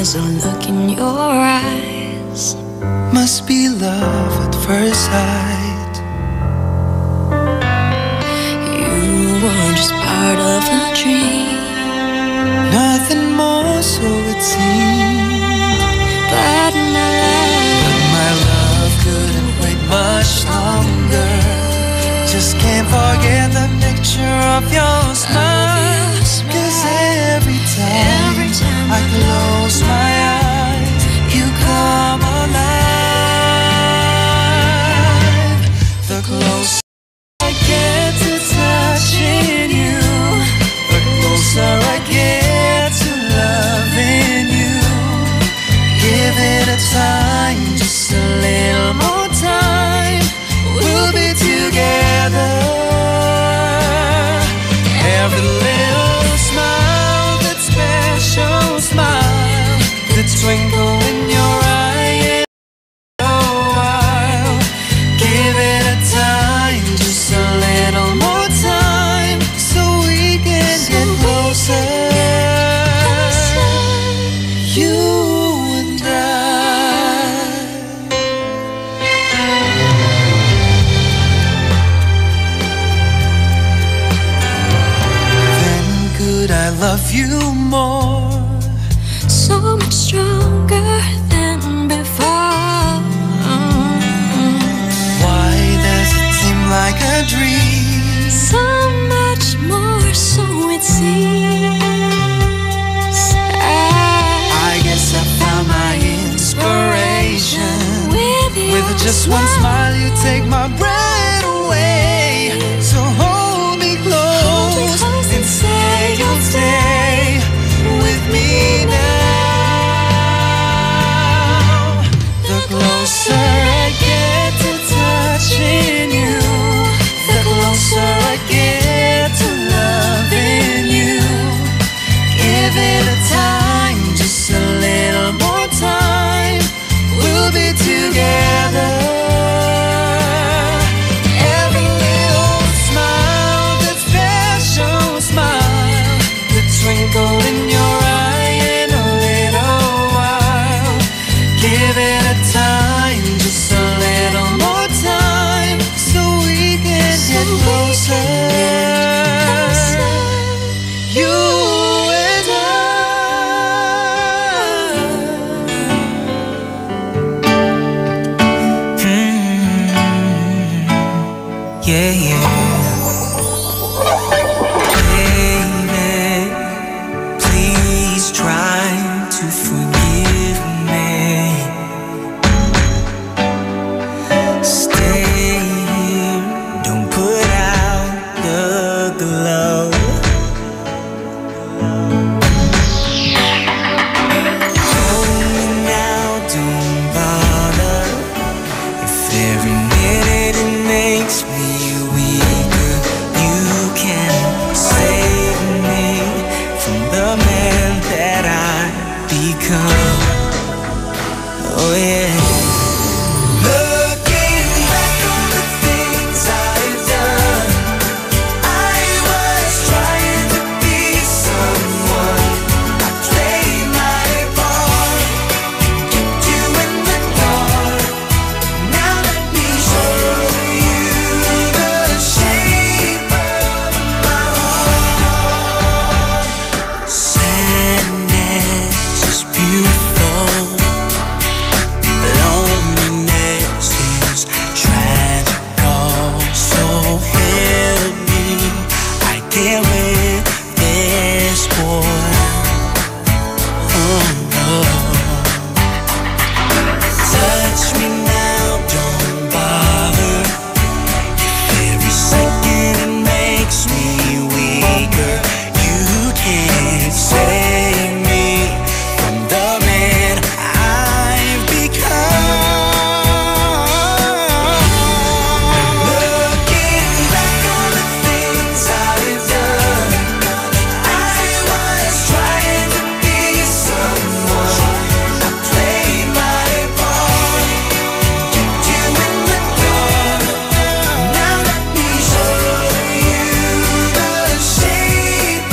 There's a look in your eyes. Must be love at first sight. You were just part of the dream. Nothing more, so it seemed. But my love couldn't wait much longer. Just can't forget the picture of your smile. 'Cause every time I close my eyes, you come alive. The closer I get to touching you, the closer I get to loving you. Give it a time, just a little more time. We'll be together. Every little smile, that special smile, the twinkle in your eye. Oh, I'll give it a time, just a little more time, so we can get closer. You and I. Then could I love you more? so much stronger than before. Why does it seem like a dream? So much more, so it seems. I guess I found my inspiration. With just one smile you take my breath away. So hold me close and say you'll stay with me now. The closer I get to touching you, the closer I get to loving you. Give it a time, just a little more time. We'll be together. Every little smile, that special smile, the twinkle in your eye in a little while. Give it a time, just a little more time, so we can get closer. You and I. Yeah, yeah. Baby, please try to forgive me. Stay here, don't put out the glow. Hold me now, don't bother. If every minute it makes me weaker, you can save me from the man that I've become. Oh yeah. Looking back on the things I've done, I was trying to be someone. I played my part, kept you in the dark. Now let me show you the shape of my heart. Sadness is beautiful. Loneliness is tragical. So help me, I deal with this boy. Oh no. Touch me now, don't bother. If every second it makes me weaker, you can't save me from the man I've become. Looking back on the things I've done, I was trying to be someone. I played my part, kept you in the dark. Now let me show you the shape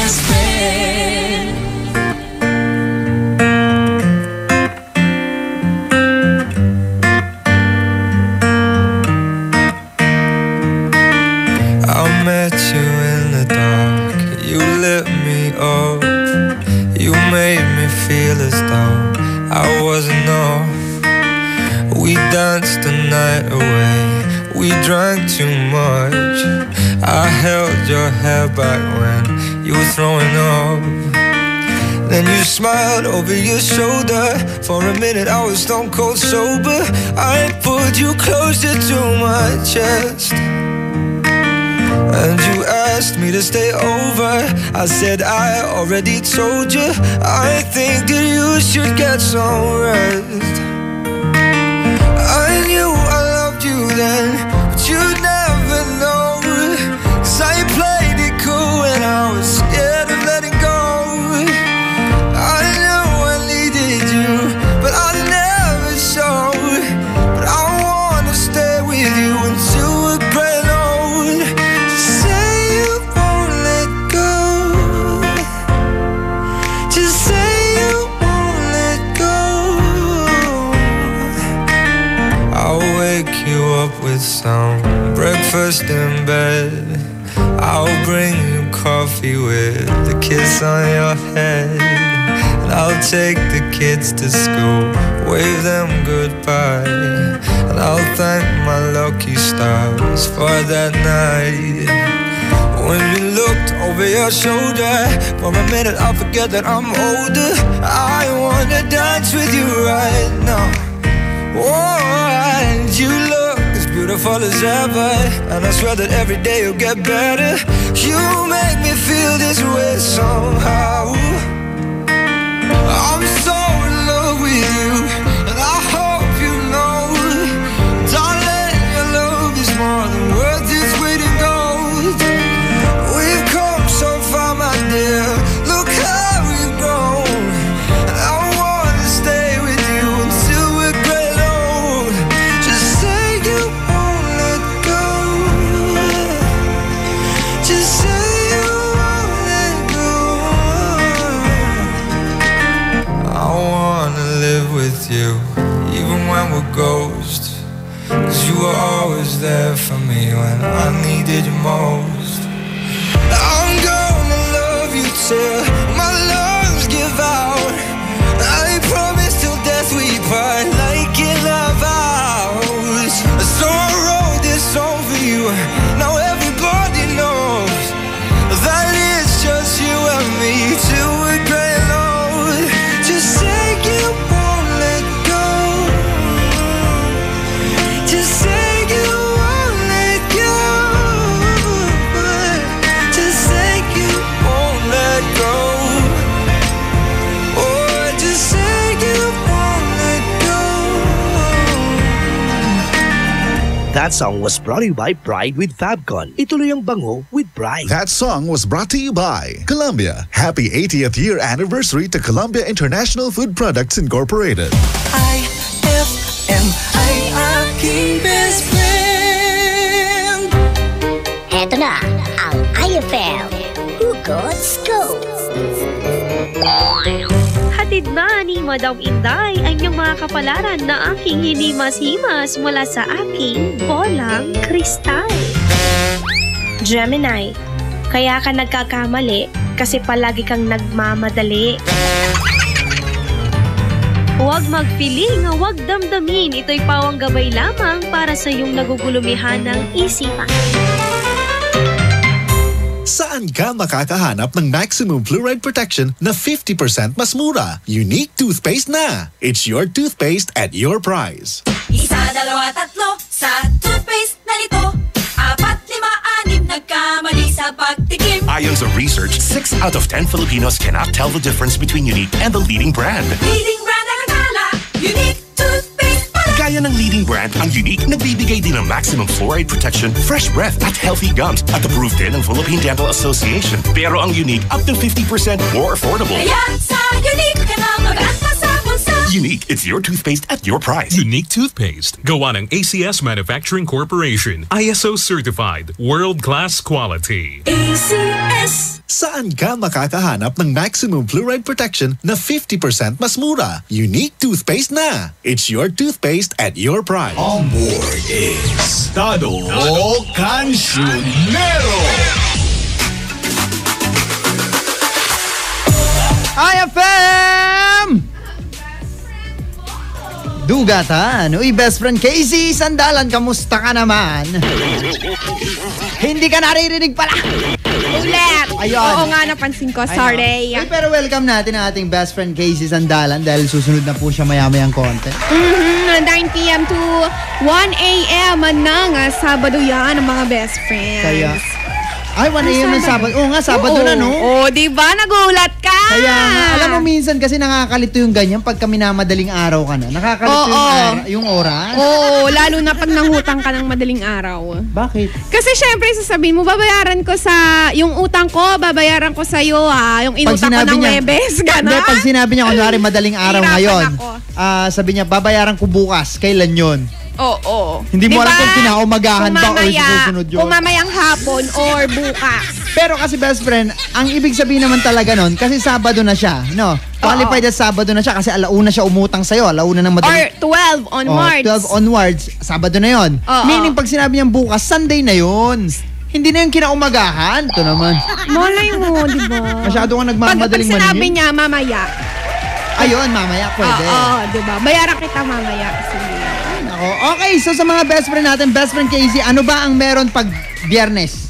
best friend. I met you in the dark, you lit me up, you made me feel as though I wasn't off. We danced the night away, we drank too much. I held your hair back when you were throwing up. Then you smiled over your shoulder. For a minute I was stone cold sober. I pulled you closer to my chest, and you asked me to stay over. I said I already told you, I think that you should get some rest. I knew I loved you then, but you'd never know, 'cause I played it cool and I was scared of letting go. I knew I needed you, but I never showed. But I wanna stay with you until we're grown old. Just say you won't let go. Just say you won't let go. I'll wake you up with some breakfast in bed. I'll bring you coffee with a kiss on your head. And I'll take the kids to school, wave them goodbye. And I'll thank my lucky stars for that night. When you looked over your shoulder, for a minute I forget that I'm older. I wanna dance with you right now. Oh, and you look as beautiful as ever, and I swear that every day you'll get better. You make me feel this way somehow. I'm so in love with you, and I hope you know, darling, your love is more than worth its weight in gold. We've come so far, my dear, look how we've grown. And I wanna stay with you until we're great old. Just say you won't let go. Just say you won't let go. I wanna live with you, even when we're ghosts, 'cause you were always there for me when I needed you most. I'm gonna love you till my lungs give out. I promise till death we part, like in our vows. So I wrote this song for you, now everybody knows that it's just you and me till we're great old. Just say you won't let go. Just say you won't let go. Just say you won't let go. Oh, just say you won't let go. That song was brought to you by Pride with Fabcon. Ituloy ang bango with Pride. That song was brought to you by Columbia. Happy 80th year anniversary to Columbia International Food Products Incorporated. IFM ay aking best friend. Heto na ang IFM Hugot Scoop. Hatid na ni Madam Inday ang iyong mga kapalaran na aking hinimas-himas mula sa aking bolang kristal. Gemini, kaya ka nagkakamali kasi palagi kang nagmamadali. Huwag magpiling, huwag damdamin. Ito'y pawang gabay lamang para sa iyong nagugulumihan ng isipan. Saan ka makakahanap ng maximum fluoride protection na 50% mas mura? Unique toothpaste na! It's your toothpaste at your price. Isa, dalawa, tatlo sa toothpaste na ito. 4, 5, 6 nagkamali sa pagtikim. Ayon sa research, 6 out of 10 Filipinos cannot tell the difference between Unique and the leading brand. Leading brand ang akala, Unique toothpaste pala. Gaya ng leading brand, ang Unique nagbibigay din ng maximum fluoride protection, fresh breath at healthy gums at approved din ng Philippine Dental Association. Pero ang Unique up to 50% more affordable. Kaya sa Unique ka na mag-anta sa bulsa. Unique, it's your toothpaste at your price. Unique toothpaste. Gawa ng ACS Manufacturing Corporation. ISO certified. World-class quality. ACS. Saan ka makakahanap ng maximum fluoride protection na 50% mas mura? Unique toothpaste na. It's your toothpaste at your price. On board is Tado Cancionero. IFM! Dugatan. Uy, best friend Casey Sandalan, kamusta ka naman? Hindi ka naririnig pala. Ulit! Ayun. Oo nga, napansin ko. Sorry. Uy, pero welcome natin ang ating best friend Casey Sandalan dahil susunod na po siya maya-mayang konti. 9 p.m. to 1 a.m. ng Sabado yan, ang mga best friends. Kaya, ay, 1 a.m. ng Sabado. Oo nga, Sabado na, no? Oo, diba? Nagulat ka! Kaya nga, alam mo minsan kasi nakakalito yung ganyan pag kami na madaling araw ka na. Nakakalito yung oras. Oo, lalo na pag nangutang ka ng madaling araw. Bakit? Kasi syempre, sasabihin mo, babayaran ko sa, yung utang ko, babayaran ko sa'yo yung inutang ko ng Webes. Gano'n? Hindi, pag sinabi niya, kunwari madaling araw ngayon, sabi niya, babayaran ko bukas. Kailan yun? Oo. Hindi mo alam kung kinaumagahan ba o susunod yun. Kung mamayang hapon or bukas. Pero kasi best friend, ang ibig sabihin naman talaga nun, kasi Sabado na siya, no? Qualified at Sabado na siya kasi alauna siya umutang sa'yo, alauna ng madaling. Or 12 onwards. 12 onwards, Sabado na yon. Meaning pag sinabi niyang bukas, Sunday na yon. Hindi na yung kinaumagahan. Ito naman. Malay mo, di ba? Masyado kang nagmamadaling pag sinabi niya, mamaya. Ayun, mamaya, pwede. Di ba? Bayaran kita mamaya. Sige. Okay, so sa mga best friend natin, best friend Casey, ano ba ang meron pag Biyernes?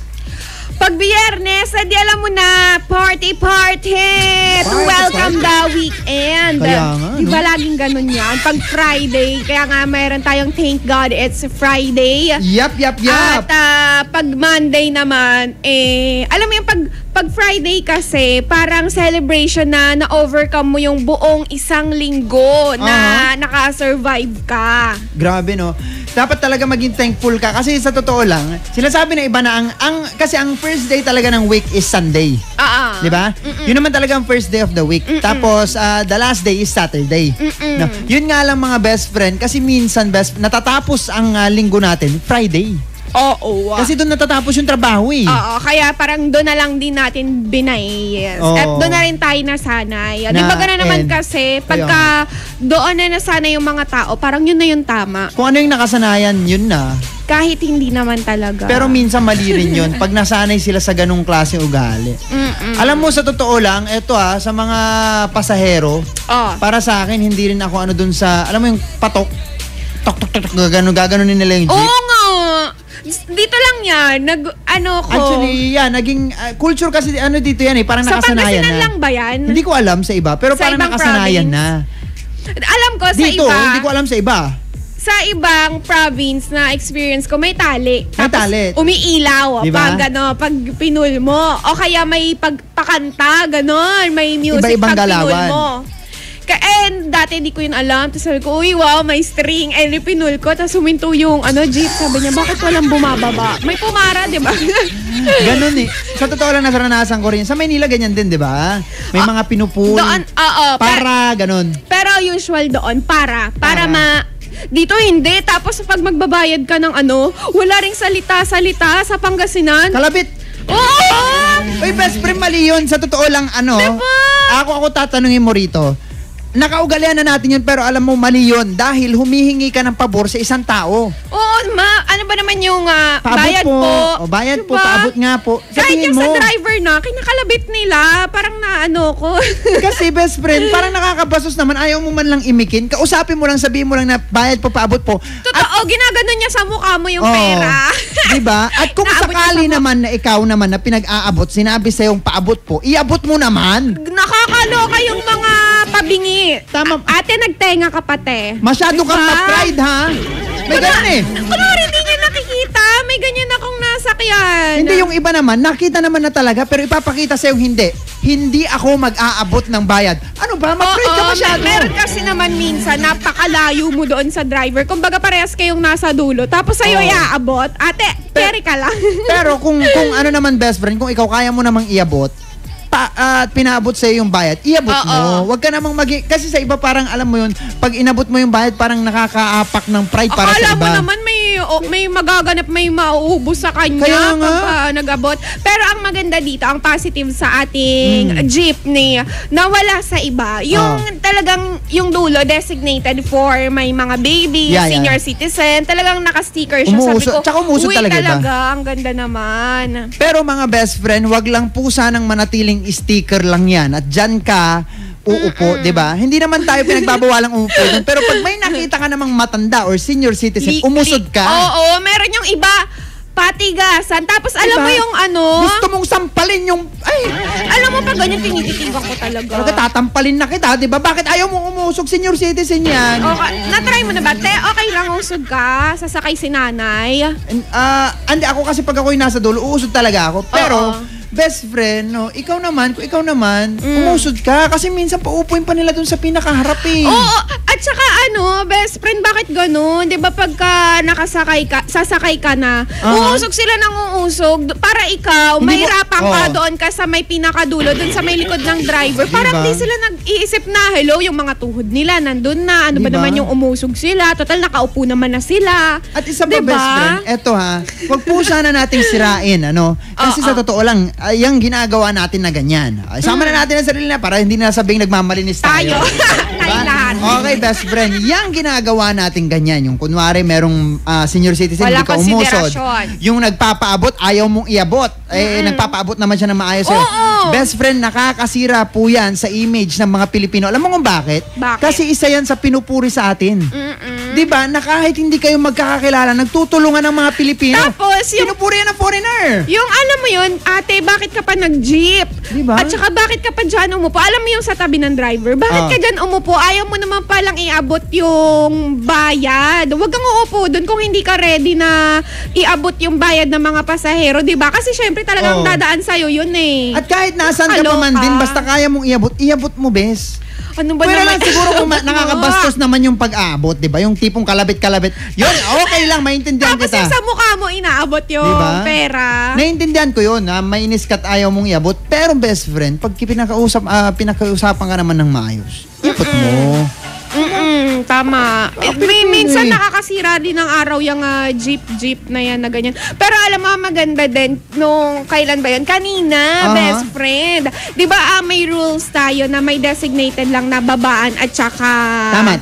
Pag Biyernes, di alam mo na, party to welcome the weekend. Kaya nga, di ba laging ganun yan? Pag Friday, kaya nga mayroon tayong thank God it's Friday. Yap. At pag Monday naman, alam mo yung pag Friday kasi, parang celebration na na-overcome mo yung buong isang linggo na naka-survive ka. Grabe, no? Dapat talaga maging thankful ka kasi sa totoo lang, sinasabi na iba na kasi ang first day talaga ng week is Sunday. Di ba? Yun naman talaga ang first day of the week. Tapos, the last day is Saturday. No? Yun nga lang mga best friend, kasi minsan natatapos ang linggo natin Friday. Oo. Kasi doon natatapos yung trabaho eh. Oo, kaya parang doon na lang din natin binay. At doon na rin tayo nasanay. Di ba gano'n naman kasi, pagka doon na nasanay yung mga tao, parang yun na yung tama. Kung ano yung nakasanayan, yun na. Kahit hindi naman talaga. Pero minsan mali rin yun pag nasanay sila sa ganung klaseng ugali. Alam mo, sa totoo lang, eto sa mga pasahero, para sa akin, hindi rin ako dun sa, alam mo yung patok, gaganunin nila yung jeep. Oo nga! Dito lang yan, Actually, naging culture kasi dito yan parang sa nakasanayan Pangasinan na. lang ba yan? Hindi ko alam sa iba, pero sa parang nakasanayan province? na. Alam ko sa dito, iba. hindi ko alam sa iba. Sa ibang province na experience ko, may tali. May tali. Umiilaw. Diba? Pag pinul mo. O kaya may pagpakanta, gano'n. May music Iba-ibang pag pinul galawan. mo. And dati di ko yun alam. Tapos sabi ko, uy, wow, may string. And pinul ko. Tapos huminto yung jeep. Sabi niya, bakit walang bumababa? May pumara, di ba? Ganon eh. Sa totoo lang, naranasan ko rin. Sa Maynila, ganyan din, di ba? May mga pinupul. Doon, para, ganon. Pero usual doon, para dito hindi. Tapos pag magbabayad ka ng wala ring salita-salita sa Pangasinan. Kalabit. Oo! Uy, best friend, mali yun. Sa totoo lang, Diba? Ako tatanungin mo rito. Nakaugalian na natin yun, pero alam mo, mali yun. Dahil humihingi ka ng pabor sa isang tao. Oo, ano ba naman yung bayad po? O, bayad po, paabot nga po. Kahit Sabihin yung mo. sa driver na, kinakalabit nila. Parang ko. Kasi best friend, parang nakakabasos naman. Ayaw mo man lang imikin. Kausapin mo lang, sabihin mo lang na bayad po, paabot po. Totoo, ginaganon niya sa mukha mo yung pera. Diba? At kung sakali naman na ikaw naman na pinag-aabot, sinabi sa'yong paabot po, iabot mo naman. Nakakaloka yung mga pabingi. Tama. Ate, nagtenga ka pate. Masyado kang ma-pride, ha? May ganyan eh. Kunwari, hindi niya nakikita. May ganyan akong nasakyan. Hindi, yung iba naman, nakita naman na talaga, pero ipapakita sa'yo hindi. Hindi ako mag-aabot ng bayad. Ano ba? Ma-pride ka masyado. Meron kasi naman minsan, napakalayo mo doon sa driver. Kumbaga parehas kayong nasa dulo. Tapos sa'yo iaabot. Ate, carry ka lang. Pero kung ano naman best friend, kung ikaw kaya mo namang iabot, pinaabot sa'yo yung bayad, iabot mo. Huwag ka namang kasi sa iba parang alam mo yun, pag inabot mo yung bayad, parang nakakaapak ng pride para sa iba. Akala mo naman may magaganap, may mauubos sa kanya pag nag-abot. Pero ang maganda dito, ang positive sa ating jeepney, nawala sa iba. Yung talagang, yung dulo, designated for may mga baby, senior citizen, talagang naka-sticker siya. Sabi ko, tsaka umusod talaga, ang ganda naman. Pero mga best friend, wag lang po sanang manatiling sticker lang yan. At dyan ka, uupo, di ba? Hindi naman tayo pinagbabawalang umupo dun. Pero pag may nakita ka namang matanda or senior citizen, umusod ka. Oo, meron yung iba, patigasan. Tapos alam mo yung gusto mong sampalin yung, alam mo pag ganyan, tinititigan ko talaga. Talaga tatampalin na kita, di ba? Bakit ayaw mong umusog, senior citizen yan? Okay, na-try mo na ba? Okay lang, usog ka, sasakay si nanay. Hindi, ako kasi pag ako'y nasa dulo, uusod talaga ako. Pero, best friend, ikaw naman, umusod ka. Kasi minsan paupuin pa nila dun sa pinakaharap eh. Oo, at saka best friend, bakit ganun? Di ba pagka sasakay ka na, uusog sila ng uusog para ikaw, mahirapan ka doon ka sa may pinakadulo, doon sa may likod ng driver. Parang di sila nag-iisip na, hello, yung mga tuhod nila, nandun na. Ano ba naman yung umusog sila? Total, nakaupo naman na sila. At isa pa, best friend, eto wag po sana nating sirain, Kasi sa totoo lang, yung ginagawa natin na ganyan. Sama na natin ang sarili na para hindi na sabing nagmamalinis tayo. Okay, best friend. Yung ginagawa natin ganyan. Yung kunwari merong senior citizen, hindi ka umusod. Yung nagpapaabot, ayaw mong iabot. Nagpapaabot naman siya ng maayos. Best friend, nakakasira po yan sa image ng mga Pilipino. Alam mo kung bakit? Kasi isa yan sa pinupuri sa atin. Diba? Na kahit hindi kayo magkakakilala, nagtutulungan ng mga Pilipino. Tapos, pinupuri yan ng foreigner. Yung alam mo yun, ate, bakit ka pa nag-jeep? Diba? At saka bakit ka pa dyan umupo? Alam mo yung sa tabi ng driver, bakit ka dyan umupo? Ayaw mo naman palang iabot yung bayad. Huwag kang uupo doon kung hindi ka ready na iabot yung bayad ng mga pasahero, diba? Kasi syempre talagang dadaan sa'yo yun eh. At kahit nasaan ka pa man din, basta kaya mong iabot mo, bes. Ano ba pero naman? Lang siguro kung nakakabastos naman yung pag-aabot, di ba? Yung tipong kalabit-kalabit. Yun, okay lang, maintindihan kita. Tapos sa mukha mo inaabot yung pera. Naiintindihan ko yun, mainis ka't ayaw mong iabot. Pero best friend, pag pinakausapan ka naman ng maayos, ikot mo. Tama. Minsan nakakasira din ng araw yung jeep na yan na ganyan. Pero alam mo, maganda din nung kailan ba yun? Kanina, best friend. Di ba may rules tayo na may designated lang na babaan at saka... Tama.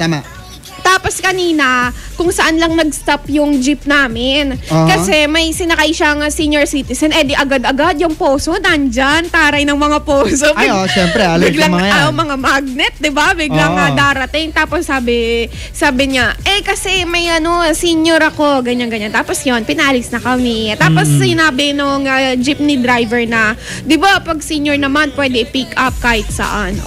Tapos kanina, kung saan lang nag-stop yung jeep namin. Kasi may sinakay siyang senior citizen, di agad-agad yung poso, nandyan, taray ng mga poso. Siyempre, alert biglang, yung mga yan. Mga magnet, diba? Biglang darating. Tapos sabi niya, kasi may senior ako, ganyan-ganyan. Tapos yun, pinalis na kami. Tapos sinabi nung jeepney driver na, diba, pag senior naman, pwede pick up kahit saan.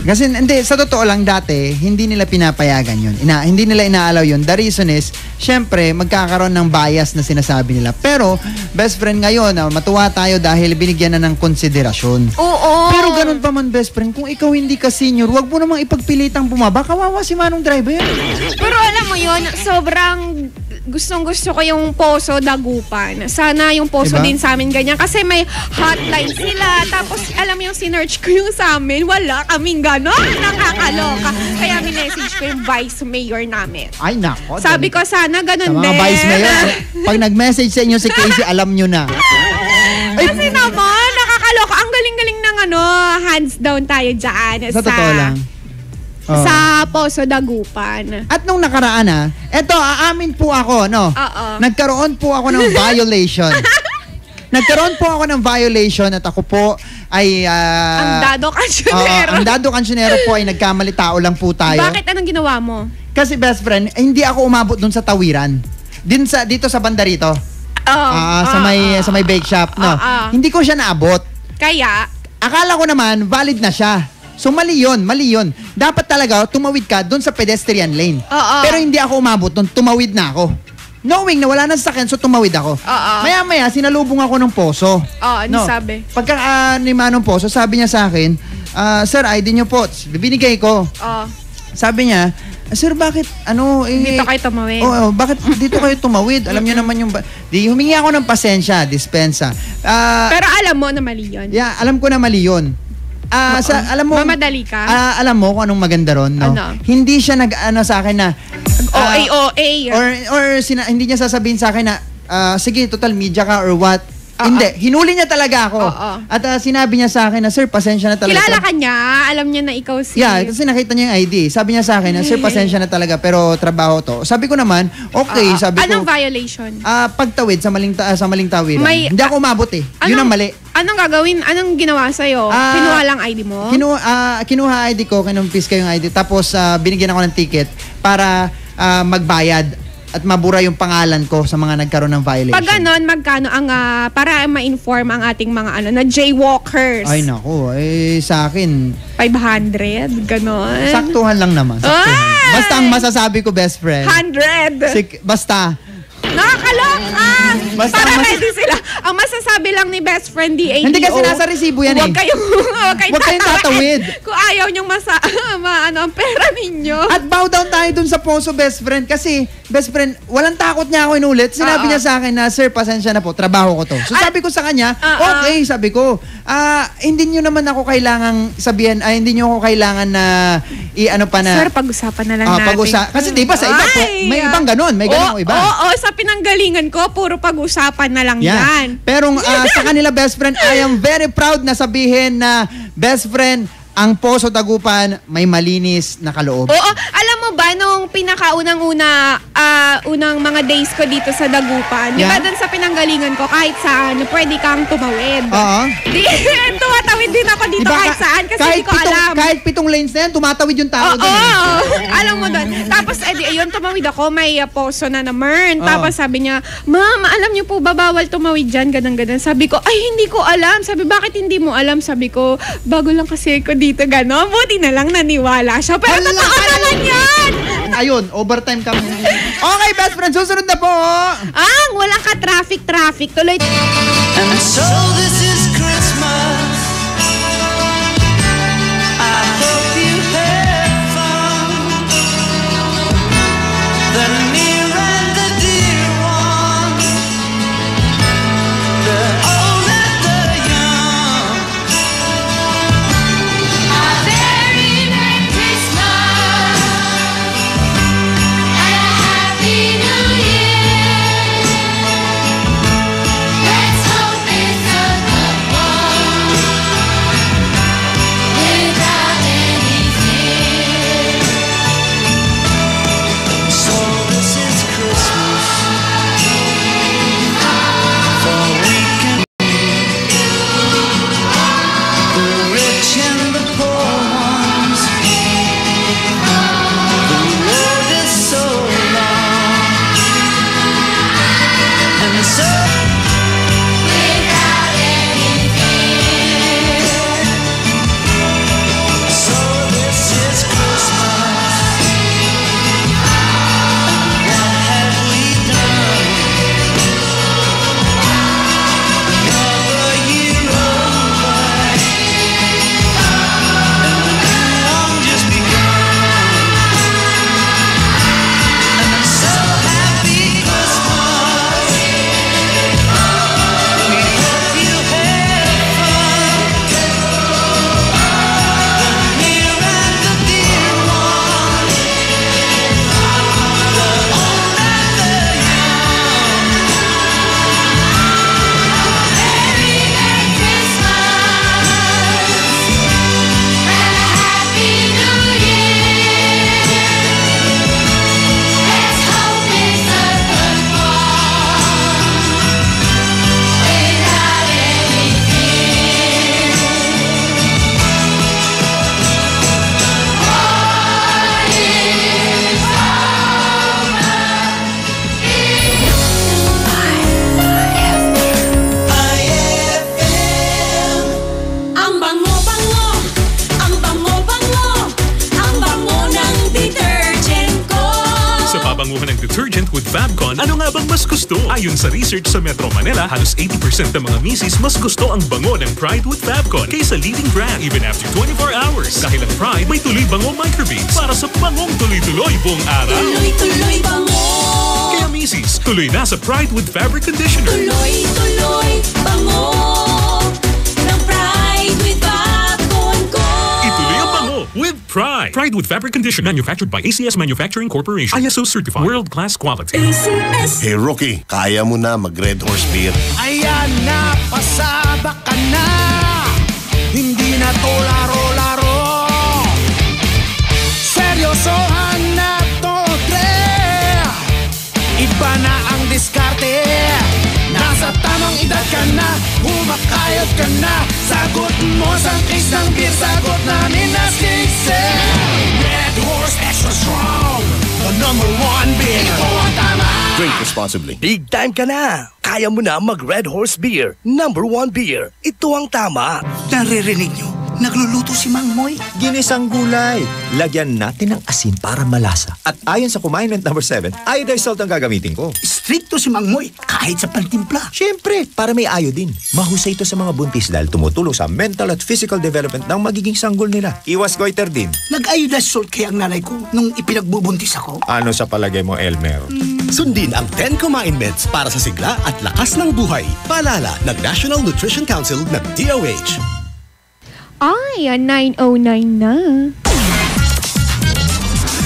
Kasi, hindi, sa totoo lang dati, hindi nila pinapayagan yun. Hindi nila inaalaw yun. The reason is, syempre, magkakaroon ng bias na sinasabi nila. Pero, best friend ngayon, matuwa tayo dahil binigyan na ng konsiderasyon. Oo. Pero ganun pa man, best friend, kung ikaw hindi ka senior, wag mo namang ipagpilitang bumaba. Kawawa si manong driver. Pero alam mo yun, sobrang gustong-gusto ko yung Poso Dagupan. Sana yung Poso din sa amin ganyan. Kasi may hotline sila. Tapos, alam mo yung sinearch ko yung sa amin. Wala kaming gano'n. Nakakaloka. Kaya minessage ko yung vice mayor namin. Ay, nako. Sabi ko, sana ganun din. Sa mga vice mayor, pag nag-message sa inyo si Casey, alam nyo na. Kasi naman, nakakaloka. Ang galing-galing ng hands down tayo dyan. Sa totoo lang. Sa Poso Dagupan. At nung nakaraan eto, aamin po ako, nagkaroon po ako ng violation. At ako po ay... ang Dado Cancionero. Ang Dado Cancionero po ay nagkamali, tao lang po tayo. Bakit? Anong ginawa mo? Kasi best friend, hindi ako umabot dun sa tawiran. Dito sa banda rito. Sa may bake shop, Hindi ko siya naabot. Kaya? Akala ko naman, valid na siya. So mali yun. Dapat talaga tumawid ka doon sa pedestrian lane. Pero hindi ako umabot doon, tumawid na ako. Knowing na wala na sasakyan, so tumawid ako. Maya-maya, sinalubong ako ng poso. Ano sabi? Pagka ni Manong Poso, sabi niya sa akin, Sir, ID niyo po. Binigay ko. Sabi niya, Sir, bakit, Dito kayo tumawid. Bakit dito kayo tumawid? Alam niyo naman yung, humingi ako ng pasensya, dispensa. Pero alam mo na mali yun. Yeah, alam ko na mali yun. Alam mo, mamadali ka? Alam mo kung anong maganda ron, no? Ano? Hindi siya sa akin na, OA. Hindi niya sasabihin sa akin na, sige, total media ka or what. Hindi, hinuli niya talaga ako. At sinabi niya sa akin na, sir, pasensya na talaga. Kilala ka niya? Alam niya na ikaw si... Yeah, kasi nakita niya yung ID. Sabi niya sa akin na, sir, pasensya na talaga, pero trabaho to. Sabi ko naman, okay, sabi ko. Anong violation? Pagtawid sa maling tawiran. Hindi ako umabot eh. Yun ang mali. Anong gagawin? Anong ginawa sa'yo? Kinuha lang ID mo? Kinuha ID ko, kinumpis ko yung ID. Tapos binigyan ako ng ticket para magbayad at mabura yung pangalan ko sa mga nagkaroon ng violation. Pag ganon, magkano ang para ma-inform ang ating mga na jaywalkers? Ay naku, sa akin 500, ganon. Saktuhan lang naman. Saktuhan. Basta ang masasabi ko, best friend. 100. Basta. Nakakaloka! Para ready sila. Ang masasabi lang ni best friend DADO. Hindi kasi nasa resibo yan Huwag kayong tatawid. Kung ayaw nyong ang pera ninyo. At bow down tayo dun sa poso, best friend. Kasi, best friend, walang takot niya ako inulit. Sinabi niya sa akin na, sir, pasensya na po, trabaho ko to. So sabi ko sa kanya, okay, sabi ko, hindi nyo naman ako kailangang sabihan, hindi nyo ako kailangan na Sir, pag-usapan na lang natin. Kasi di ba sa iba po, may ibang ganun, may ganun iba. Oo, sa pinanggalingan ko, puro pag-usapan na lang yan. Pero sa kanila, best friend, I am very proud na sabihin na, best friend, ang Poso Dagupan may malinis na kaloob. Oo, alam mo ba nung unang mga days ko dito sa Dagupan, di ba doon sa pinanggalingan ko kahit saan pwede kang tumawid. Tumatawid din ako dito diba, kahit saan kasi hindi ko alam. Kahit 7 lanes na yan, tumatawid yung tao doon. Alam mo doon. Tapos ayun, tumawid ako, may poso na naman. Tapos sabi niya, ma'am, alam niyo po ba bawal tumawid dyan, ganun-ganun. Sabi ko, ay hindi ko alam. Sabi, bakit hindi mo alam? Sabi ko, bago lang kasi ko dito gano'n. Buti na lang naniwala siya. Pero totoo naman yan! Ayun, overtime kami. Okay, best friend, susunod na po. Wala ka traffic. Tuloy. And so this is Christmas. I hope you had fun. The near and the dear ones. The old and the young. A very Merry Christmas and a Happy New Year. Let's hope it's a good detergent with Fabcon, ano nga bang mas gusto? Ayon sa research sa Metro Manila, halos 80% ng mga misis mas gusto ang bango ng Pride with Fabcon kaysa leading brand even after 24 hours. Dahil ang Pride may tuloy bango microbeads para sa bangong tuloy-tuloy buong araw. Tuloy-tuloy bango. Kaya misis, tuloy na sa Pride with Fabric Conditioner. Tuloy-tuloy bango ng Pride with Fabcon ko. Ituloy ang bango with Pride. Pride with Fabric Conditioner, manufactured by ACS Manufacturing Corporation. ISO certified. World-class quality. ACS. Hey Rookie, kaya mo na mag-Red Horse Beer. Ayan na, pasabak ka na. Hindi na to laro-laro. Seryosohan na to, Dre. Iba na ang diskarte. Nasa tamang edad ka na, humakayot ka na. Sagot mo sa case ng beer, sagot namin na siksi. Red Horse Extra Strong, the #1 beer. Ito ang tama. Drink responsibly. Big time ka na! Kaya mo na mag-Red Horse Beer. #1 beer. Ito ang tama. Naririnig nyo? Nagluluto si Mang Moy. Ginisang gulay. Lagyan natin ng asin para malasa. At ayon sa Kumainment number 7, iodized salt ang gagamitin ko. Stricto si Mang Moy kahit sa pantimpla. Siyempre, para may iodine. Mahusay ito sa mga buntis dahil tumutulong sa mental at physical development ng magiging sanggol nila. Iwas goiter din. Nag-iodized salt kaya ang nanay ko nung ipinagbubuntis ako. Ano sa palagay mo, Elmer? Sundin ang 10 Kumainments para sa sigla at lakas ng buhay. Paalala ng National Nutrition Council ng DOH. Ay, 9:09 na.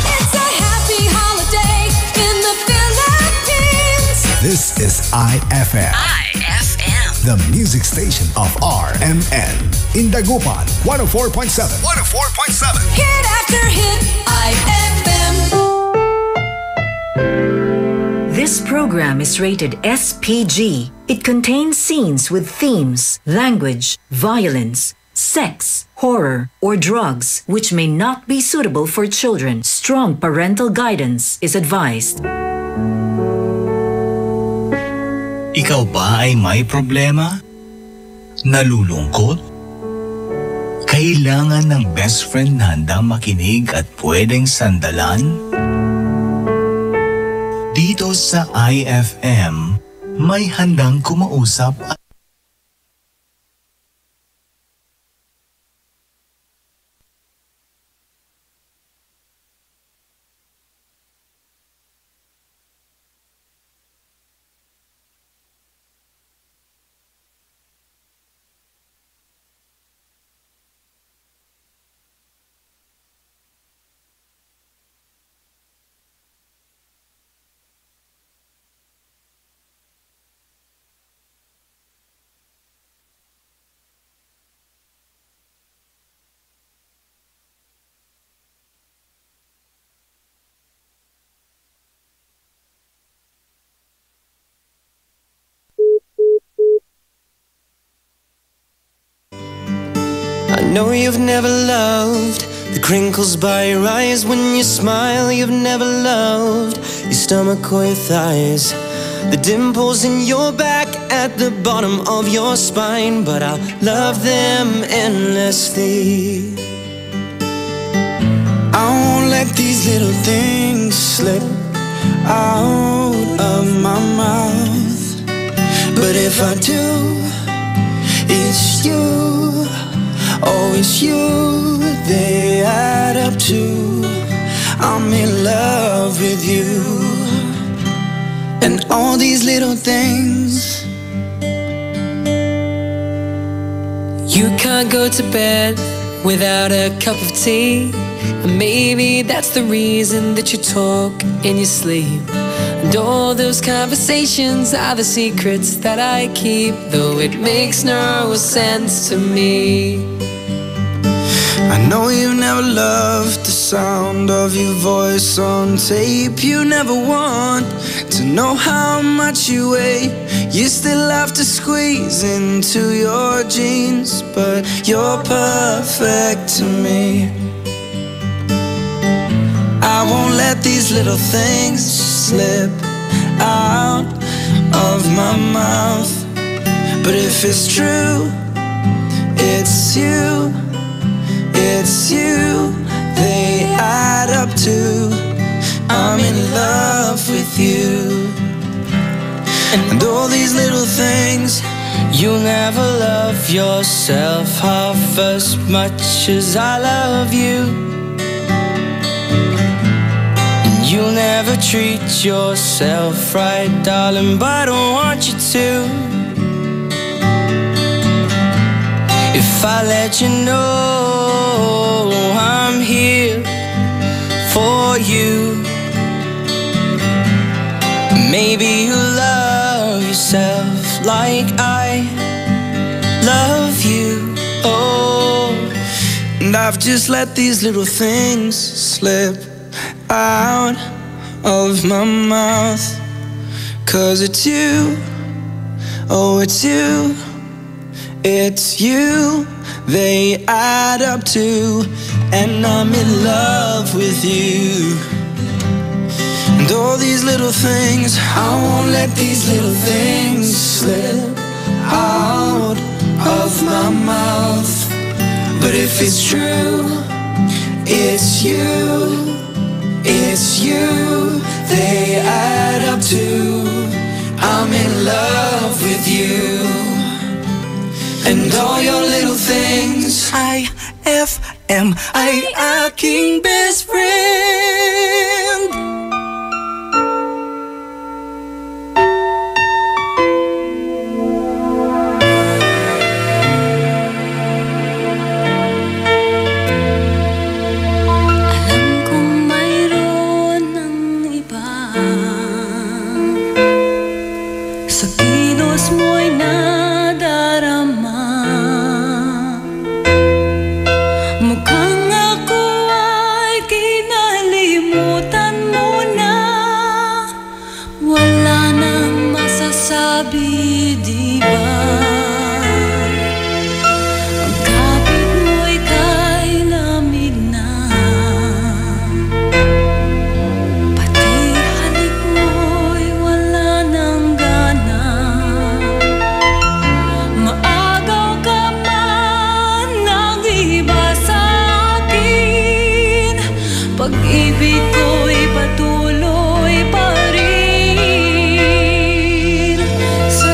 It's a happy holiday in the Philippines. This is IFM. IFM. The music station of RMN. In Dagupan, 104.7. 104.7. Hit after hit, IFM. This program is rated SPG. It contains scenes with themes, language, violence, sex, horror, or drugs, which may not be suitable for children. Strong parental guidance is advised. Ikaw ba ay may problema? Nalulungkot? Kailangan ng best friend na handang makinig at pwedeng sandalan? Dito sa IFM, may handang kumausap at I know you've never loved the crinkles by your eyes when you smile. You've never loved your stomach or your thighs, the dimples in your back at the bottom of your spine. But I'll love them endlessly. I won't let these little things slip out of my mouth. But if I do, it's you. Oh, it's you they add up to. I'm in love with you. And all these little things. You can't go to bed without a cup of tea. And maybe that's the reason that you talk in your sleep. And all those conversations are the secrets that I keep, though it makes no sense to me. I know you never loved the sound of your voice on tape. You never want to know how much you weigh. You still have to squeeze into your jeans, but you're perfect to me. I won't let these little things slip out of my mouth. But if it's true, it's you. It's you they add up to. I'm in love with you. And all these little things, you'll never love yourself half as much as I love you. And you'll never treat yourself right, darling, but I don't want you to. If I let you know I'm here for you, maybe you'll love yourself like I love you. Oh, and I've just let these little things slip out of my mouth, 'cause it's you, oh it's you, it's you they add up to, and I'm in love with you. And all these little things, I won't let these little things slip out of my mouth. But if it's true, it's you, it's you they add up to. I'm in love with you. And all your little things, IFM, ay aking best friend. Alam kong mayroon ng iba sa kilos mo'y nadarama. Mukhang ako ay kinalimutan mo na. Wala nang masasabi, di ba? Ang kapit mo'y kay lamig na. Pati halik mo'y wala nang gana. Maagaw ka man ng iba sa akin, pag-ibig ko'y patuloy pa rin. Sa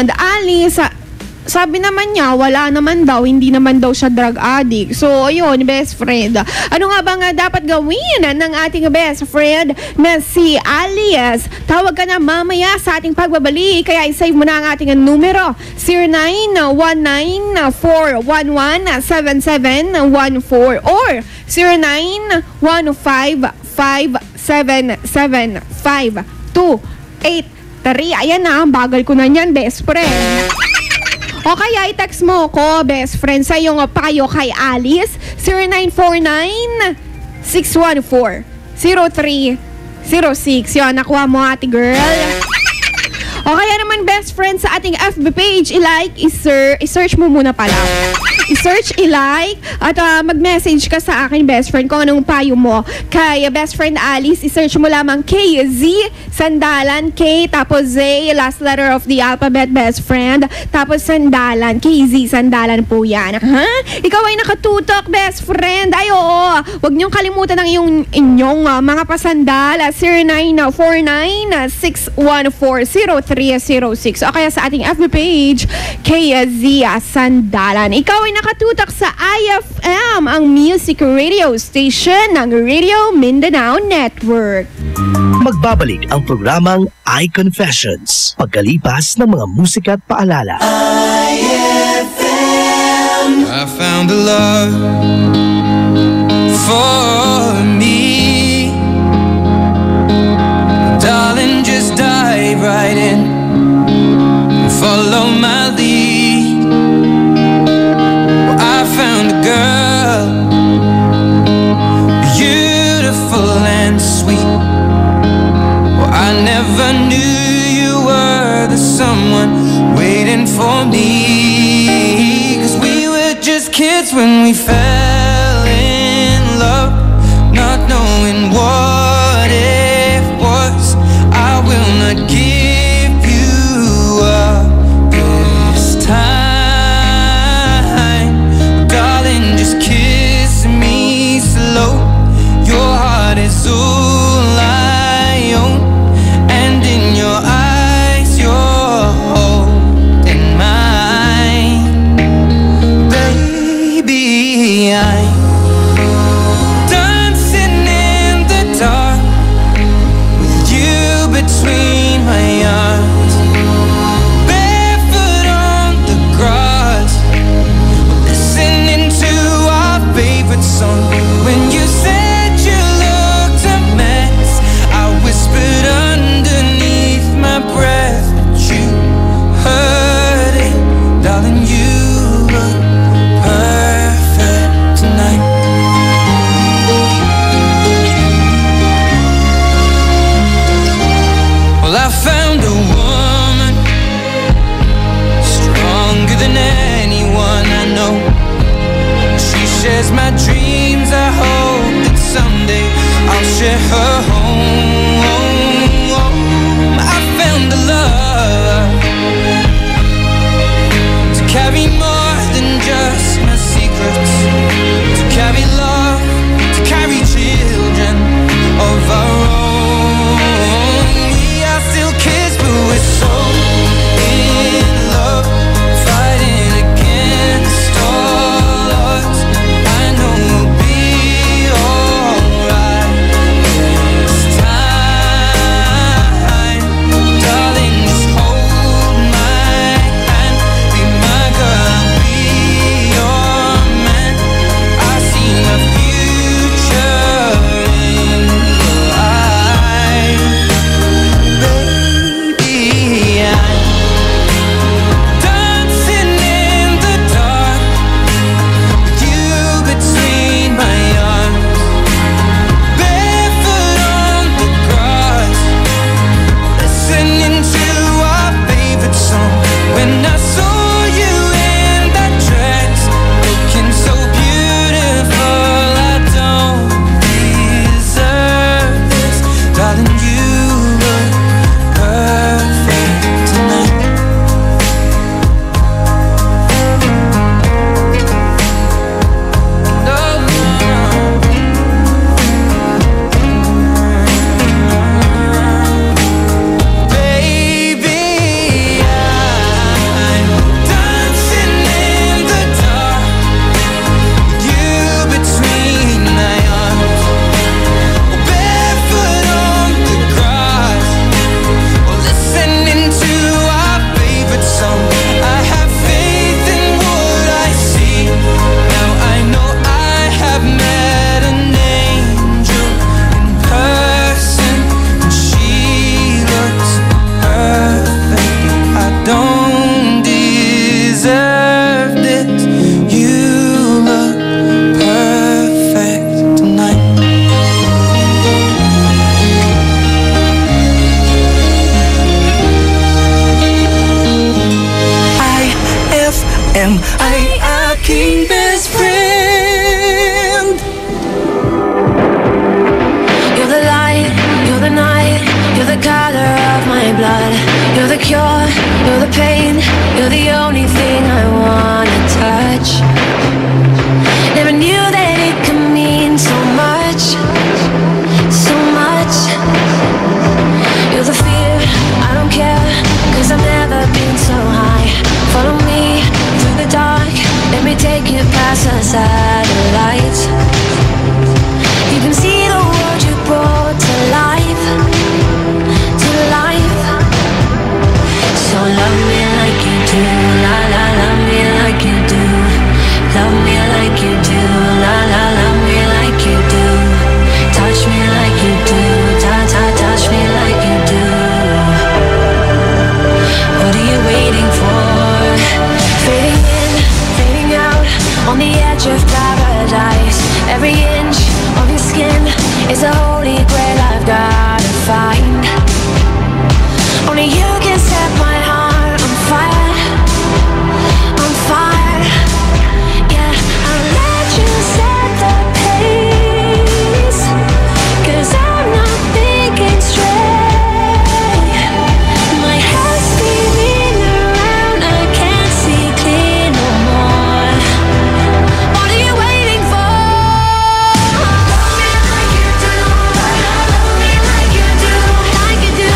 And Alice, sabi naman niya, wala naman daw, hindi naman daw siya drug addict. So, ayun, best friend. Ano nga ba nga dapat gawin ng ating best friend na si Alice? Tawag ka na mamaya sa ating pagbabalik. Kaya isave mo na ang ating numero, 0919-411-7714 or 0915-577-5283. Ayan na, ang bagal ko na niyan, best friend. O kaya i-text mo ko, best friend, sa iyong payo kay Alice, 0949-614-0306. Yun, nakuha mo, ate girl. O kaya naman, best friend, sa ating FB page, i-like, i-search mo muna pala. I-search, i-like, at mag-message ka sa akin, best friend, kung anong payo mo. Kay best friend Alice, i-search mo lamang KZ, sandalan, K, tapos Z, last letter of the alphabet, best friend, tapos sandalan, KZ, sandalan po yan. Ha? Ikaw ay nakatutok, best friend. Ay, oo. Huwag niyong kalimutan ang inyong mga pasandal, 0949-614-0306. O kaya sa ating FB page, KZ, sandalan. Ikaw ay nakatutok sa IFM, ang music radio station ng Radio Mindanao Network. Magbabalik ang programang iConfessions pagkalipas ng mga musika at paalala. IFM. I found a love for me. Darling, just dive right in. Follow my lead. I found a girl, beautiful and sweet. Well, I never knew you were the someone waiting for me. 'Cause we were just kids when we fell in love, not knowing what it was. I will not give you up this time. Just kiss me slow. Your heart is all I own, and in your eyes you're holding mine. Baby, I'm dancing in the dark with you between my arms, barefoot on the grass, listening to favorite song. When you said you looked a mess, I whispered underneath my breath, but you heard it. Darling, you look perfect tonight. Well, I found a woman stronger than anyone I know. She shares my dreams. I hope that someday I'll share her home. I found a love to carry more than just my secrets, to carry love, to carry children of our own. We are still kids, but we're so in love, fighting against all odds. I know we'll be alright this You're the only thing I wanna touch. Never knew that it could mean so much, so much. You're the fear, I don't care, 'cause I've never been so high. Follow me through the dark, let me take you past the satellites. You can see the world you brought to life, to life. So love me like you do, la la, love me like you do. Love me like you do, la la, love me like you do. Touch me like you do, touch me like you do. What are you waiting for? Fading in, fading out, on the edge of paradise. Every inch of your skin is a holy grail I've gotta find. Only you can set my heart on fire, on fire. Yeah, I'll let you set the pace, 'cause I'm not thinking straight. My head's spinning around, I can't see clear no more. What are you waiting for? Love me like you do, love me like you do, like you do,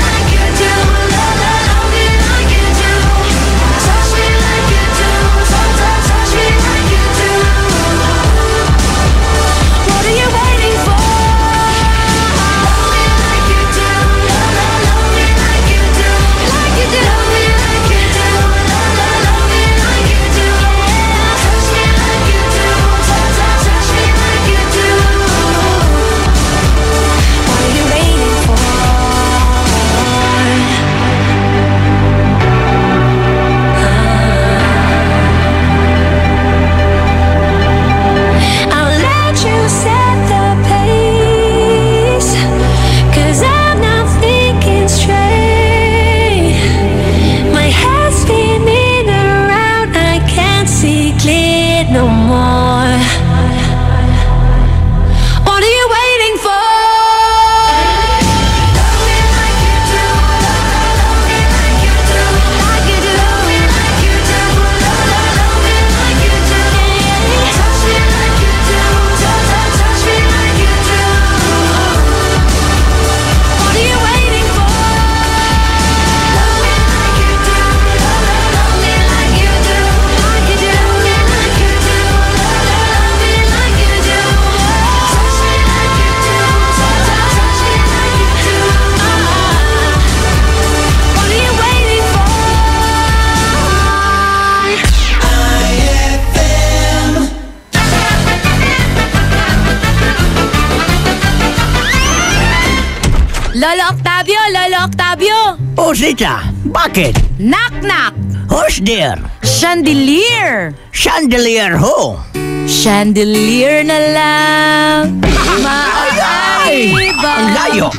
like you do, love me like you do. Touch me like you do, touch me like you do. What are you waiting for? Love me like you do, love me like you do, like you do, love me like you do, love me like you do. Touch me like you do, touch me like you do. What are you waiting for? I'll let you set the pace, 'cause I'm not thinking straight. My head's spinning around, I can't see clear no more. What are you waiting for? Love me like you do, love me like you do, like you do, love me like you do, love me like you do. Touch me like you do, touch me like you do. What are you waiting for? Love me like you do, love me like you do, like you do, like you do, love me like you do. Touch me like you do, touch me like you do. What are you waiting for? Lolo Octavio, Lolo Octavio! Oh, Zita, bakit? Knock-knock! Who's there? Chandelier! Chandelier who? Chandelier na lang! Maaari ba? Ang layo!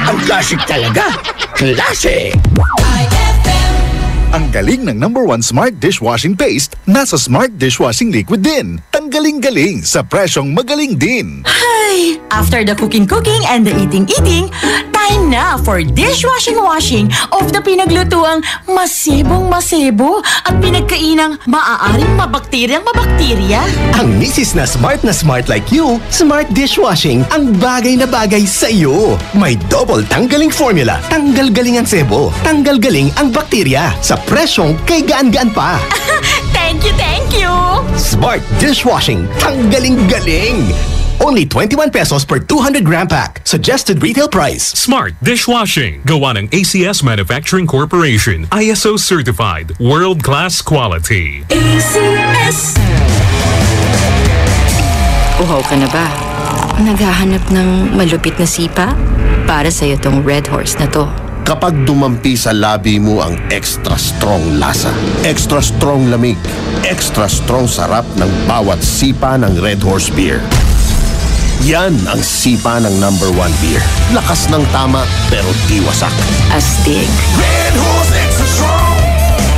Ang classic talaga! Classic! Ang galing ng #1 Smart Dishwashing Paste, nasa Smart Dishwashing Liquid din. Tanggaling-galing sa presyong magaling din. Hi! After the cooking and the eating, time na for dishwashing of the pinaglutuang masibong-masibo at pinagkainang maaaring mabakterya. Ang misis na smart like you, Smart Dishwashing ang bagay na bagay sa iyo. May double tanggaling formula. Tanggal galing ang sebo. Tanggal galing ang bakterya. Sa presyong kay gaan-gaan pa. Thank you! Smart Dishwashing. Tanggaling galing. Only 21 pesos per 200 gram pack. Suggested retail price. Smart Dishwashing. Gawa ng ACS Manufacturing Corporation. ISO certified. World-class quality. ACS! Uhaw ka na ba? Naghahanap ng malupit na sipa? Para sa'yo tong Red Horse na to. Kapag dumampi sa labi mo ang extra strong lasa, extra strong lamig, extra strong sarap ng bawat sipa ng Red Horse Beer. Yan ang sipa ng #1 beer. Lakas ng tama pero di wasak. Astig. Red Horse Extra Strong,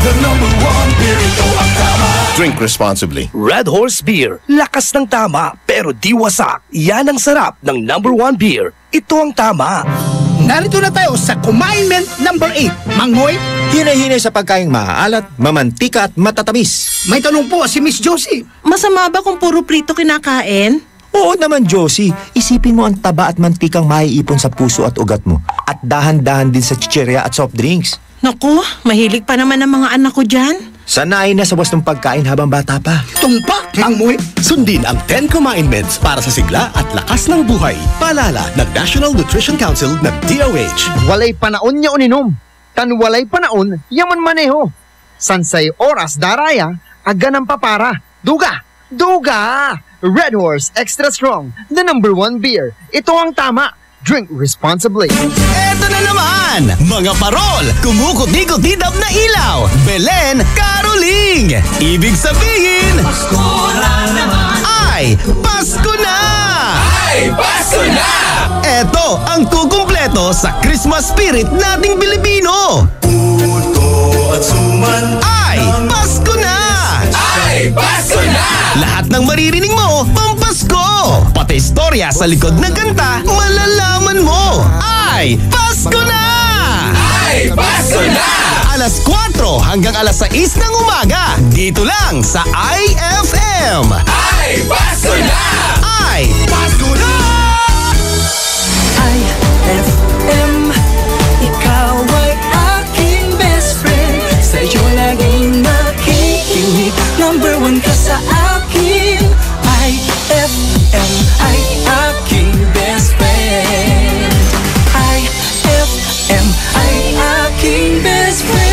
the #1 beer. Ito ang tama. Drink responsibly. Red Horse Beer. Lakas ng tama pero di wasak. Yan ang sarap ng #1 beer. Ito ang tama. narito na tayo sa commandment number 8. Mangoy, Hinay-hinay sa pagkaing maaalat, mamantika at matatamis. may tanong po si Miss Josie. Masama ba kung puro prito kinakain? Oo naman, Josie. Isipin mo ang taba at mantikang maiipon sa puso at ugat mo. At dahan-dahan din sa chichirya at soft drinks. Naku, mahilig pa naman ang mga anak ko dyan. Sanayin na sa wastong pagkain habang bata pa. Tumpak, Mangoy. Sundin ang 10 commandments para sa sigla at lakas ng buhay. Paalala ng National Nutrition Council ng DOH. Walay panaon niya uninom. Kan walay panaon, yaman maneho. Sansay oras daraya, aga ng papara. Duga! Duga! Red Horse Extra Strong, the #1 beer. Ito ang tama. Drink responsibly. Eto na naman! Mga parol! Kumukuti-kutidap na ilaw! Belen Caroling! Ibig sabihin... Pasko na naman! Ay! Pasko na! Ay, Pasko na! Eto ang kukumpleto sa Christmas spirit nating Pilipino! Puto at suman! Ay! Pasko na! Ay, Pasko na! Lahat ng maririnig mo, pampasko! Pati istorya sa likod ng kanta, malalaman mo! Ay! Pasko na! Ay, Pasko na! Alas 4 hanggang alas 6 ng umaga, dito lang sa IFM! Ay, Pasko na! Ay! Pasko na! IFM, ikaw ay aking best friend. Sa'yo laging nakikinig, #1 ka sa akin. IFM ay aking best friend. IFM ay aking best friend.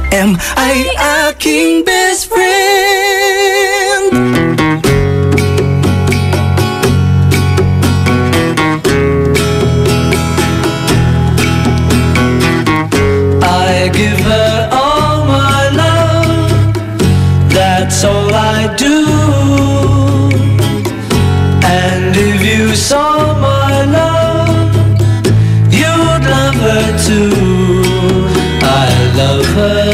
FM ay aking best friend. I give her all my love, that's all I do. And if you saw my love, you'd love her too. I love her.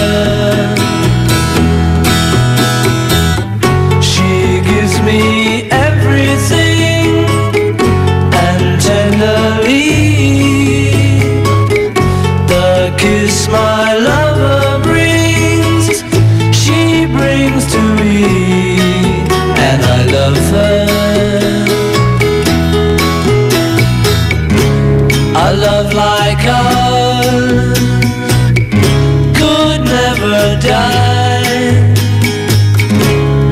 She gives me everything, and tenderly the kiss my lover brings, she brings to me, and I love her. A love like ours could never die,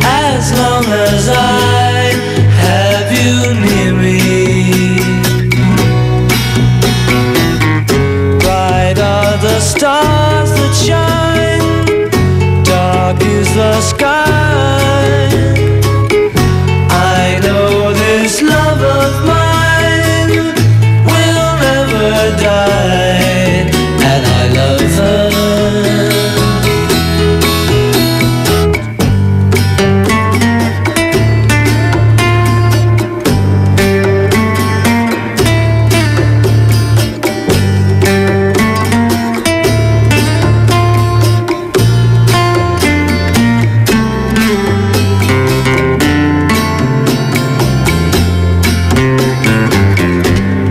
as long as I have you near me. Bright are the stars that shine, dark is the sky. I know this love of mine will never die, and I love her.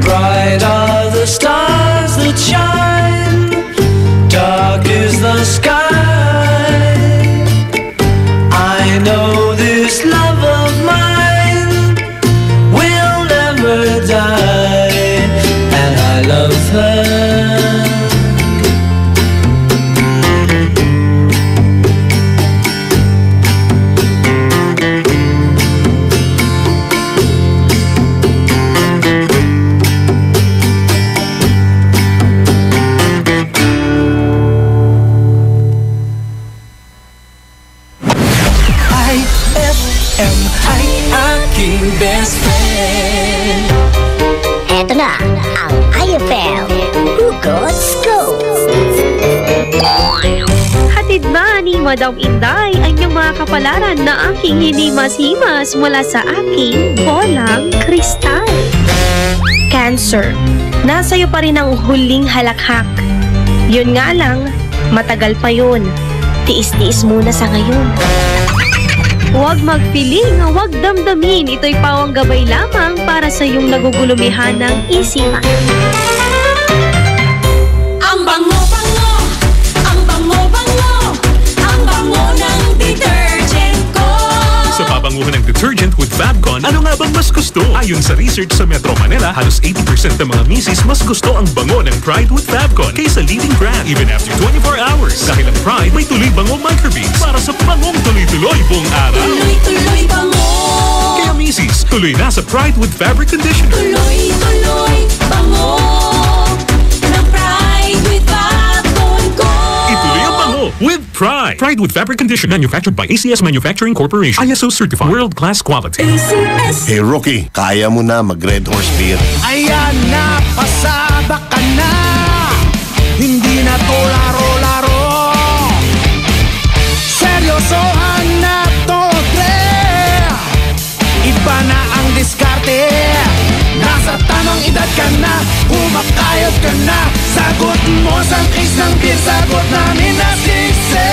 Bright are the stars that shine, dark is the sky. I know this love of mine will never die, and I love her. IFM ay aking best friend. Eto na ang IFM Hugot Scoop. Hatid na ni Madam Inday ang iyong mga kapalaran na aking hinimas-himas mula sa aking bolang kristal. Cancer, nasa iyo pa rin ang huling halakhak. Yun nga lang, matagal pa yun. Tiis-tiis muna sa ngayon. Huwag magpiling, huwag damdamin. Ito'y pawang gabay lamang para sa iyong nagugulumihan ng isipan. Ang bango-bango, ang bango-bango, ang bango ng detergent ko. Sa pabanguhan ng detergent with Fabcon, ano nga bang mas gusto? Ayon sa research sa Metro Manila, halos 80% ng mga misis mas gusto ang bango ng Pride with Fabcon kaysa leading brand even after 24 hours. Dahil ang Pride may tuloy bango microbeads para sa bangong tuloy-tuloy buong araw. Tuloy-tuloy bango. Kaya misis, tuloy na sa Pride with Fabric Conditioner. Tuloy-tuloy bango ng Pride with Fabcon ko. Ituloy ang bango with Pride. Pride with Fabric Conditioner, manufactured by ACS Manufacturing Corporation. ISO certified, world-class quality. Hey Rookie, kaya mo na mag-Red Horse Beer? Ayan na, pasada ka na. Hindi na to laro-laro. Seryosohan na to, pre. Iba na ang diskarte. Nasa tamang edad ka na, kumakayod ka na. Sagot mo sa case ng beer, sagot namin na sisi.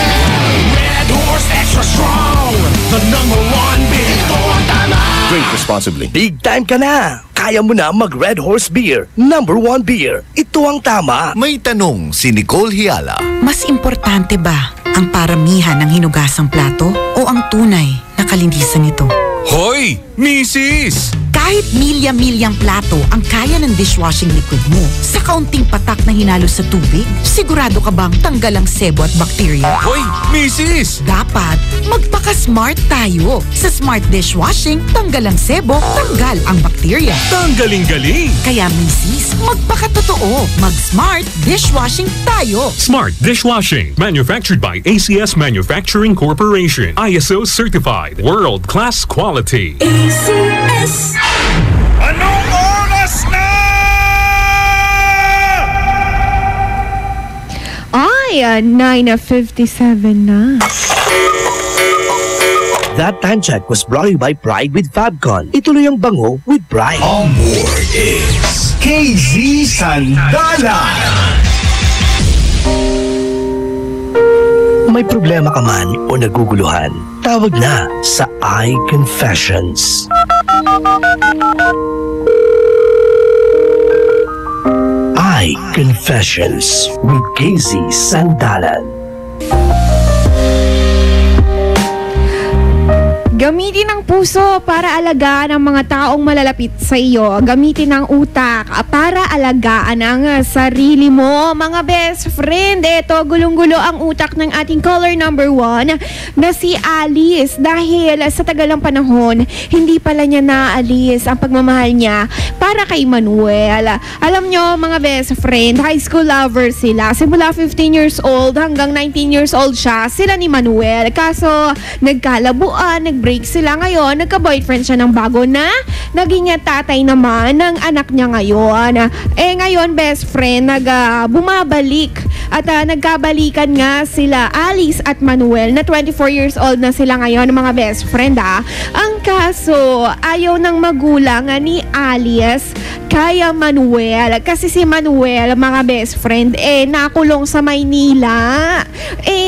Red Horse Extra Strong, the #1 beer. Ito ang tama. Drink responsibly. Big time ka na! Kaya mo na mag-Red Horse Beer, #1 beer. Ito ang tama. May tanong si Nicole Hiala. Mas importante ba ang paramihan ng hinugasang plato o ang tunay na kalinisan nito? Hoy! Misis! Kahit milya-milyang plato ang kaya ng dishwashing liquid mo, sa kaunting patak na hinalo sa tubig, sigurado ka bang tanggal ang sebo at bakterya? Hoy, Misis! Dapat magpaka-smart tayo. Sa Smart Dishwashing, tanggal ang sebo, tanggal ang bakterya. Tanggaling-galing! Kaya Mrs., magpaka-totoo. Mag-Smart Dishwashing tayo. Smart Dishwashing. Manufactured by ACS Manufacturing Corporation. ISO certified. World-class quality. ACS. Anong oras na? Ay, 9:57 na. That time check was brought to you by Pride with Fabcon. Ituloy ang bango with Pride. On board is KZ Sandalan. May problema ka man o naguguluhan, tawag na sa iConfessions. iConfessions with KZ Sandalan. Gamitin ang puso para alagaan ang mga taong malalapit sa iyo. Gamitin ang utak para alagaan ang sarili mo. Mga best friend, eto gulong-gulo ang utak ng ating caller number 1 na si Alice. Dahil sa tagal ng panahon, hindi pala niya naalis ang pagmamahal niya para kay Manuel. Alam nyo mga best friend, high school lovers sila. Simula 15 years old hanggang 19 years old siya, sila ni Manuel. Kaso nagkalabuan, nag-break sila ngayon, nagka-boyfriend siya ng bago na naging tatay naman ng anak niya ngayon. Ngayon, best friend, bumabalik at nagkabalikan nga sila Alice at Manuel na 24 years old na sila ngayon, mga best friend. Ang kaso, ayaw ng magulang ni Alice kaya Manuel. Kasi si Manuel, mga best friend, nakulong sa Maynila.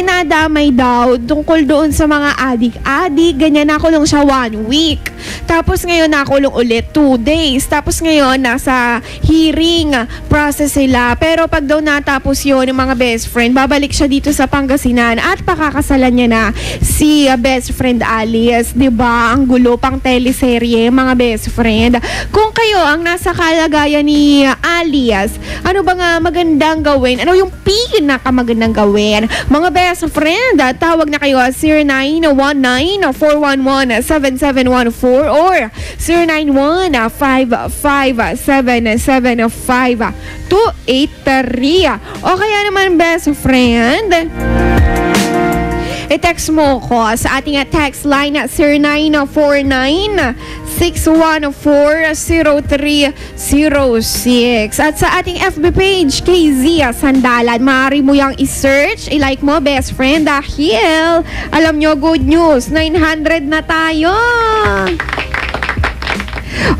Nadamay daw tungkol doon sa mga adik-adik. Ganyan, nakulong siya 1 week. Tapos ngayon, nakulong ulit 2 days. Tapos ngayon, nasa hearing process sila. Pero pag daw natapos yun, mga best friend, babalik siya dito sa Pangasinan at pakakasalan niya na si best friend Alice. Diba? Ang gulo pang teleserye, mga best friend. Kung kayo ang nasa kalagayan ni Alice, ano ba nga magandang gawin? Ano yung pinakamagandang gawin? Mga best friend, tawag na kayo 0919-411-7714 or 091-557-75-283. O kaya naman, best friend, i-text mo ko sa ating text line at 0949-614-0306. At sa ating FB page, KZ Sandalan, maaari mo yung i-search, i-like mo, best friend, dahil alam nyo, good news, 900 na tayo.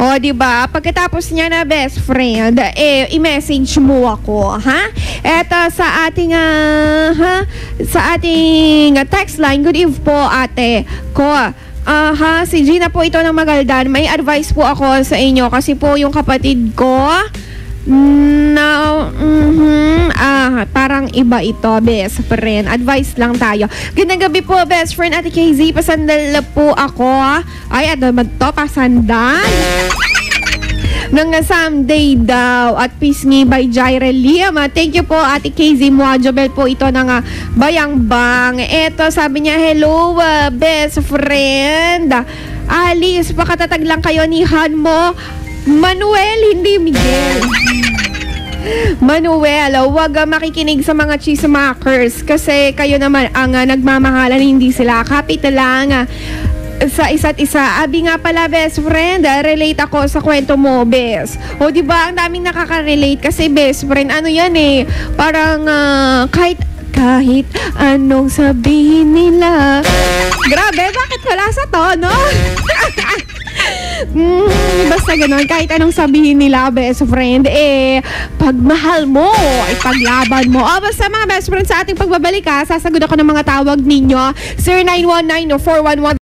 O, diba? Pagkatapos niya na, best friend, i-message mo ako, ha? Eto, sa ating, text line, good eve po, ate ko. Si Gina po ito ng Magaldan. May advice po ako sa inyo kasi po yung kapatid ko parang iba ito, best friend. Advice lang tayo. Gandang gabi po, best friend, Ate KZ. Pasandal po ako. Ay, ano ba ito? Pasandal? Nang someday daw at Pisngi by Jairel Liam. Thank you po, Ate KZ Muajobel po ito ng Bayang-Bang. Eto, sabi niya, hello, best friend Alice, pakatatag lang kayo ni Han mo Manuel, hindi Miguel. Manuel, huwag makikinig sa mga chismakers kasi kayo naman ang nagmamahalan, hindi sila. Kapit lang sa isa't isa. Abi nga pala, best friend, relate ako sa kwento mo, best. O, diba, ang daming nakaka-relate kasi, best friend, ano yan parang kahit anong sabihin nila. Grabe, bakit wala sa tono? Basta ganun, kahit anong sabihin nila, best friend, pagmahal mo, paglaban mo. Basta mga best friend, sa ating pagbabalik sasagot ako ng mga tawag ninyo. 0919-411